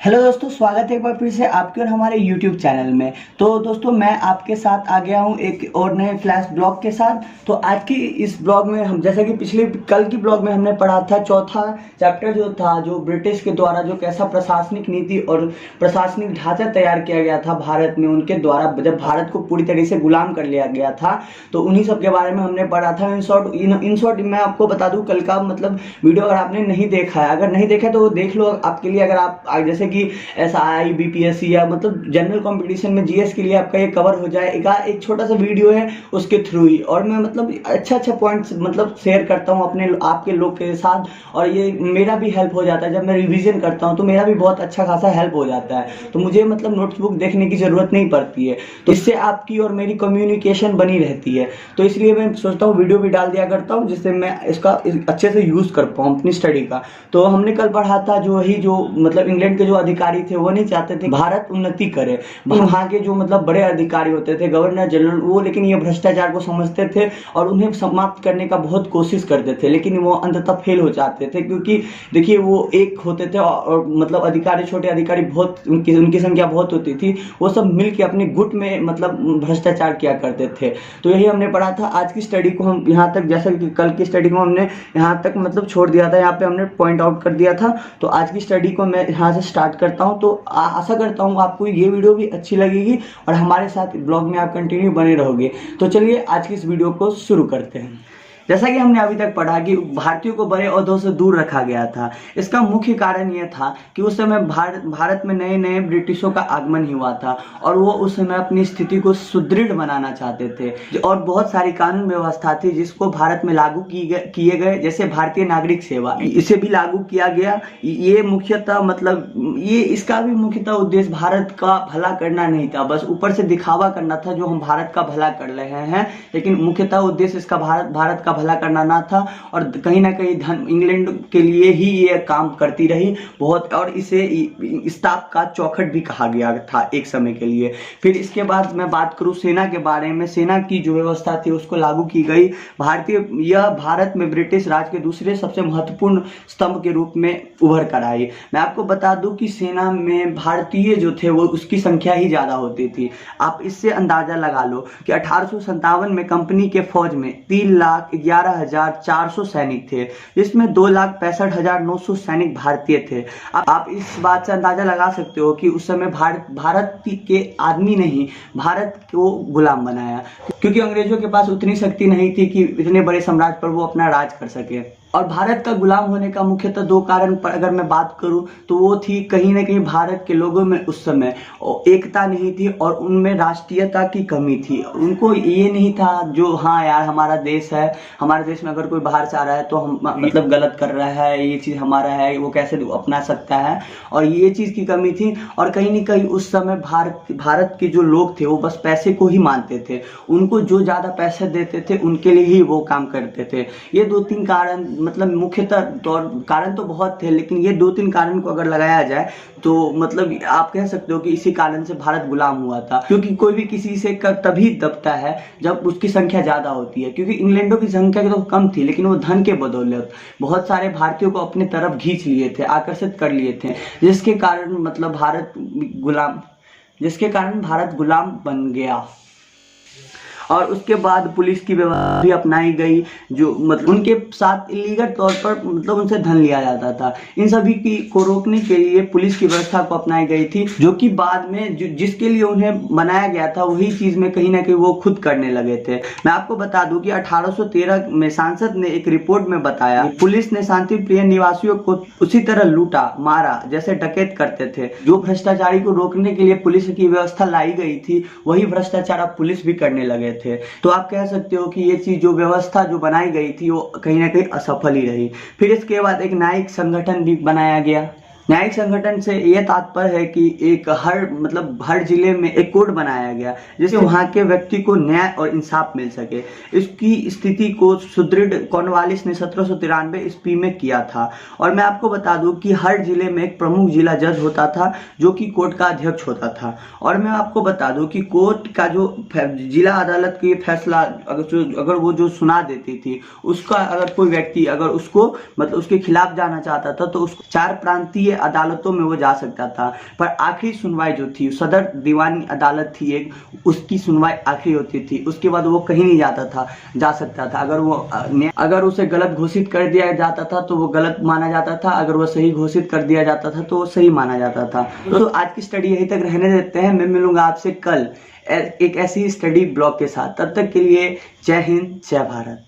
Hello दोस्तों, स्वागत है एक बार फिर से आपके और हमारे YouTube चैनल में। तो दोस्तों, मैं आपके साथ आ गया हूं एक और नए फ्लैश ब्लॉग के साथ। तो आज की इस ब्लॉग में हम, जैसा कि कल की ब्लॉग में हमने पढ़ा था, चौथा चैप्टर जो था, जो ब्रिटिश के द्वारा जो कैसा प्रशासनिक नीति और प्रशासनिक ढांचा तैयार किया गया था भारत में, उनके द्वारा जब भारत को पूरी तरीके से गुलाम कर लिया गया था, तो उन्हीं सब के बारे में हमने पढ़ा था। इन शॉर्ट मैं आपको बता दूं, कल का मतलब वीडियो अगर आपने नहीं देखा है, अगर नहीं देखा तो वो देख लो आपके लिए। अगर आप जैसे कि SI BPSC या मतलब जनरल कंपटीशन में GS के लिए आपका ये कवर हो जाएगा, एक छोटा सा वीडियो है उसके थ्रू ही। और मैं मतलब अच्छा पॉइंट्स मतलब शेयर करता हूँ अपने आपके लोग के साथ, और ये मेरा भी हेल्प हो जाता है। जब मैं रिवीजन करता हूँ तो मेरा भी बहुत अच्छा खासा हेल्प हो जाता है। तो मुझे मतलब नोटबुक देखने की जरूरत नहीं पड़ती है, तो इससे आपकी और मेरी कम्युनिकेशन बनी रहती है। तो इसलिए मैं सोचता हूँ वीडियो भी डाल दिया करता हूँ, जिससे मैं इसका अच्छे से यूज कर पाऊँ अपनी स्टडी का। तो हमने कल पढ़ा था जो मतलब इंग्लैंड के जो अधिकारी थे, वो नहीं चाहते थे भारत उन्नति करे। वहां के जो मतलब बड़े अधिकारी होते थे, गवर्नर जनरल, वो लेकिन ये भ्रष्टाचार को समझते थे और उन्हें समाप्त करने का बहुत कोशिश करते थे, लेकिन वो अंततः फेल हो जाते थे। क्योंकि देखिए, वो एक होते थे और मतलब अधिकारी, छोटे अधिकारी बहुत, उनकी संख्या बहुत होती थी। वो सब मिलकर अपने गुट में मतलब भ्रष्टाचार किया करते थे। तो यही हमने पढ़ा था। आज की स्टडी को हम यहाँ तक, जैसा कि कल की स्टडी को हमने यहाँ तक मतलब छोड़ दिया था, यहाँ पे हमने पॉइंट आउट कर दिया था। तो आज की स्टडी को मैं यहाँ से स्टार्ट करता हूँ। तो आशा करता हूँ आपको ये वीडियो भी अच्छी लगेगी और हमारे साथ ब्लॉग में आप कंटिन्यू बने रहोगे। तो चलिए आज की इस वीडियो को शुरू करते हैं। जैसा कि हमने अभी तक पढ़ा कि भारतीयों को बड़े ओहदों से दूर रखा गया था। इसका मुख्य कारण यह था कि उस समय भारत में नए नए ब्रिटिशों का आगमन ही हुआ था और वो उस समय अपनी स्थिति को सुदृढ़ बनाना चाहते थे। और बहुत सारी कानून व्यवस्था थी जिसको भारत में लागू किए गए, जैसे भारतीय नागरिक सेवा, इसे भी लागू किया गया। ये मुख्यतः मतलब ये इसका भी मुख्यतः उद्देश्य भारत का भला करना नहीं था, बस ऊपर से दिखावा करना था जो हम भारत का भला कर रहे हैं, लेकिन मुख्यतः उद्देश्य इसका भारत का भला करना ना था। और कहीं ना कहीं इंग्लैंड के लिए ही ये काम करती रही बहुत, और इसे स्टाफ का चौखट भी कहा गया था एक समय के लिए। फिर इसके बाद मैं बात करूं सेना के बारे में। सेना की जो व्यवस्था थी उसको लागू की गई। यह भारत में ब्रिटिश राज के दूसरे सबसे महत्वपूर्ण स्तंभ के रूप में उभर कर आई। मैं आपको बता दूं कि सेना में भारतीय जो थे वो उसकी संख्या ही ज्यादा होती थी। आप इससे अंदाजा लगा लो कि 1857 में कंपनी के फौज में 3,11,400 सैनिक थे, जिसमें 2,65,900 सैनिक भारतीय थे। आप इस बात से अंदाजा लगा सकते हो कि उस समय भारत के आदमी ने ही भारत को गुलाम बनाया, क्योंकि अंग्रेजों के पास उतनी शक्ति नहीं थी कि इतने बड़े साम्राज्य पर वो अपना राज कर सके। और भारत का गुलाम होने का मुख्यतः दो कारण पर अगर मैं बात करूं तो वो थी, कहीं ना कहीं भारत के लोगों में उस समय एकता नहीं थी और उनमें राष्ट्रीयता की कमी थी। उनको ये नहीं था जो, हाँ यार हमारा देश है, हमारे देश में अगर कोई बाहर से आ रहा है तो हम मतलब गलत कर रहा है, ये चीज हमारा है, वो कैसे अपना सकता है, और ये चीज की कमी थी। और कहीं ना कहीं उस समय भारत के जो लोग थे वो बस पैसे को ही मानते थे। उनको जो ज्यादा पैसे देते थे उनके लिए ही वो काम करते थे। ये 2-3 कारण, मतलब मुख्यतः तौर कारण तो बहुत थे, लेकिन ये 2-3 कारण को अगर लगाया जाए तो मतलब आप कह सकते हो कि इसी कारण से भारत गुलाम हुआ था। क्योंकि कोई भी किसी से तभी दबता है जब उसकी संख्या ज्यादा होती है। क्योंकि इंग्लैंडों की संख्या तो कम थी, लेकिन वो धन के बदौलत बहुत सारे भारतीयों को अपने तरफ खींच लिए थे, आकर्षित कर लिए थे, जिसके कारण मतलब भारत गुलाम बन गया। और उसके बाद पुलिस की व्यवस्था भी अपनाई गई, जो मतलब उनके साथ इलीगल तौर पर मतलब उनसे धन लिया जाता था। इन सभी को रोकने के लिए पुलिस की व्यवस्था को अपनाई गई थी, जो कि बाद में जिसके लिए उन्हें बनाया गया था वही चीज में कहीं ना कहीं वो खुद करने लगे थे। मैं आपको बता दूं कि 1813 में सांसद ने एक रिपोर्ट में बताया, पुलिस ने शांति प्रिय निवासियों को उसी तरह लूटा मारा जैसे डकैत करते थे। जो भ्रष्टाचारी को रोकने के लिए पुलिस की व्यवस्था लाई गई थी, वही भ्रष्टाचार अब पुलिस भी करने लगे थे। तो आप कह सकते हो कि ये चीज, जो व्यवस्था जो बनाई गई थी, वो कहीं ना कहीं असफल ही रही। फिर इसके बाद एक न्यायिक संगठन भी बनाया गया। न्यायिक संगठन से यह तात्पर्य है कि एक हर जिले में एक कोड बनाया गया जिससे वहां के व्यक्ति को न्याय और इंसाफ मिल सके। इसकी स्थिति को सुदृढ़ कॉर्नवालिस ने 1793 ईस्वी में किया था। और मैं आपको बता दूं कि हर जिले में एक प्रमुख जिला जज होता था, जो कि कोर्ट का अध्यक्ष होता था। और मैं आपको बता दूं कि कोर्ट का जो जिला अदालत की फैसला अगर वो जो सुना देती थी, उसका अगर कोई व्यक्ति अगर उसको मतलब उसके खिलाफ जाना चाहता था तो उसको 4 प्रांतीय न्यायिक अदालतों में वो जा सकता था, पर आखिरी सुनवाई जो थी सदर दीवानी अदालत थी एक, उसकी सुनवाई आखिरी होती थी, उसके बाद वो कहीं नहीं जा सकता था। अगर उसे गलत घोषित कर दिया जाता था तो वो गलत माना जाता था, अगर वो सही घोषित कर दिया जाता था तो वो सही माना जाता था। तो आज की स्टडी यहीं तक रहने देते हैं, मैं मिलूंगा आपसे कल एक ऐसी स्टडी ब्लॉग के साथ। तब तक के लिए जय हिंद, जय भारत।